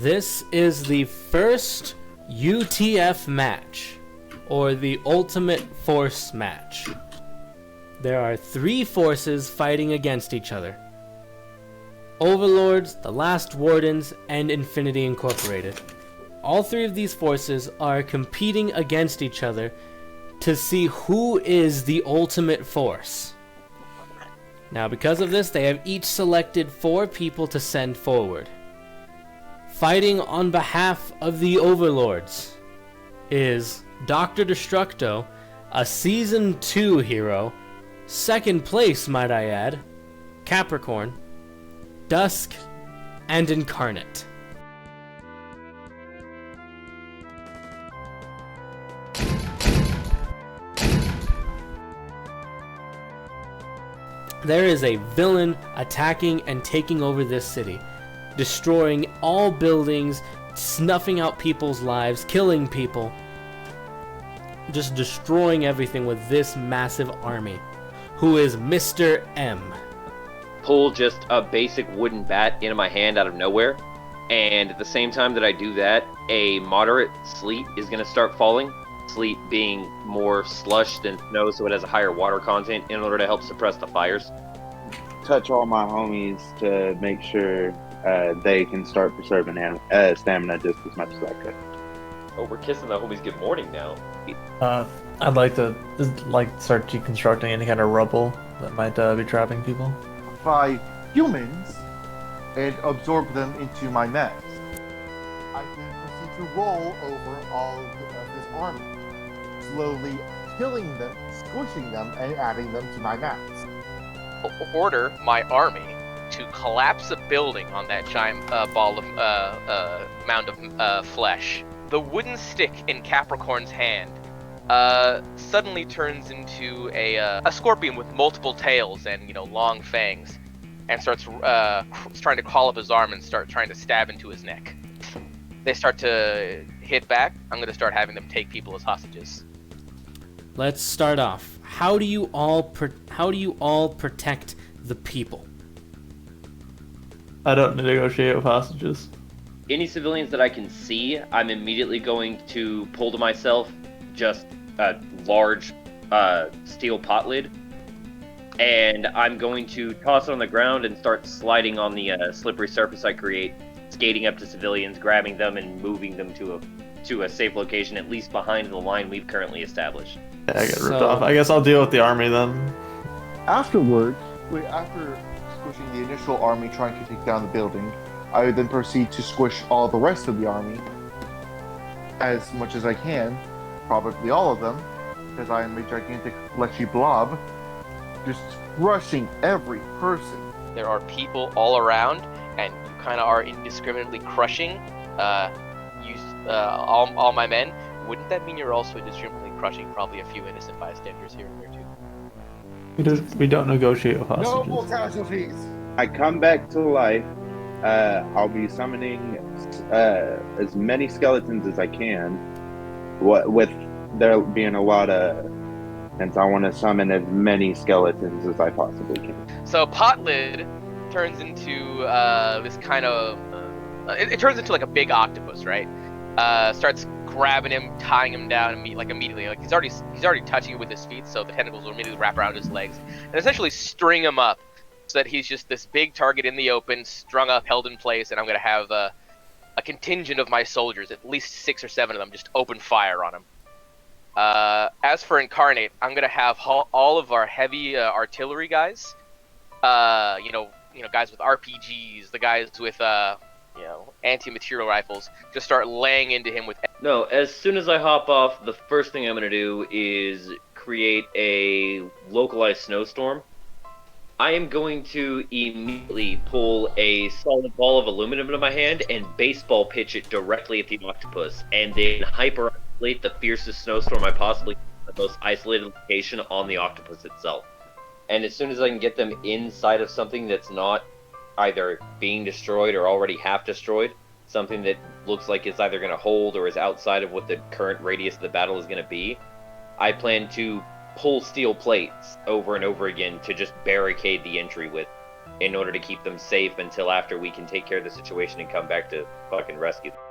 This is the first UTF match, or the Ultimate Force match. There are 3 forces fighting against each other. Overlords, the Last Wardens, and Infinity Incorporated. All 3 of these forces are competing against each other to see who is the ultimate force. Now, because of this, they have each selected 4 people to send forward. Fighting on behalf of the Overlords is Dr. Destructo, a Season 2 hero, 2nd place, might I add, Capricorn, Dusk, and Incarnate. There is a villain attacking and taking over this city, destroying all buildings, snuffing out people's lives, killing people, just destroying everything with this massive army, who is Mr. M. Pull just a basic wooden bat into my hand out of nowhere, and at the same time that I do that, a moderate sleet is going to start falling. Sleet being more slush than snow, so it has a higher water content in order to help suppress the fires. Touch all my homies to make sure they can start preserving stamina just as much as I could. Oh, we're kissing the homies good morning now. I'd like to start deconstructing any kind of rubble that might be trapping people. By humans and absorb them into my mechs. I then proceed to roll over all of this army, slowly killing them, squishing them, and adding them to my mechs. Order my army to collapse a building on that giant ball of mound of flesh. The wooden stick in Capricorn's hand suddenly turns into a scorpion with multiple tails and long fangs, and starts trying to crawl up his arm and start trying to stab into his neck. They start to hit back. I'm going to start having them take people as hostages. Let's start off. How do you all protect the people? I don't negotiate with hostages. Any civilians that I can see, I'm immediately going to pull to myself just a large steel pot lid, and I'm going to toss it on the ground and start sliding on the slippery surface I create, skating up to civilians, grabbing them, and moving them to a safe location, at least behind the line we've currently established. Yeah, I get ripped off. I guess I'll deal with the army then. Afterwards, after squishing the initial army trying to take down the building, I would then proceed to squish all the rest of the army as much as I can, probably all of them, because I am a gigantic fleshy blob, just crushing every person. There are people all around, and you kind of are indiscriminately crushing all my men. Wouldn't that mean you're also indiscriminately crushing probably a few innocent bystanders here and there too? We don't negotiate with hostages. No more casualties! I come back to life. I'll be summoning as many skeletons as I can. With there being a lot of, since I want to summon as many skeletons as I possibly can. So Potlid turns into this kind of it turns into like a big octopus, right? Starts grabbing him, tying him down immediately. Like he's already touching it with his feet, so the tentacles will immediately wrap around his legs and essentially string him up, so that he's just this big target in the open, strung up, held in place, and I'm gonna have a contingent of my soldiers, at least 6 or 7 of them, just open fire on him. As for Incarnate, I'm gonna have all of our heavy artillery guys, guys with RPGs, the guys with anti-material rifles, just start laying into him with. No, as soon as I hop off, the first thing I'm going to do is create a localized snowstorm. I am going to immediately pull a solid ball of aluminum into my hand and baseball pitch it directly at the octopus, and then hyper-isolate the fiercest snowstorm I possibly can, the most isolated location on the octopus itself. And as soon as I can get them inside of something that's not either being destroyed or already half destroyed, something that looks like it's either going to hold or is outside of what the current radius of the battle is going to be, I plan to pull steel plates over and over again to just barricade the entry with. in order to keep them safe until after we can take care of the situation and come back to fucking rescue them.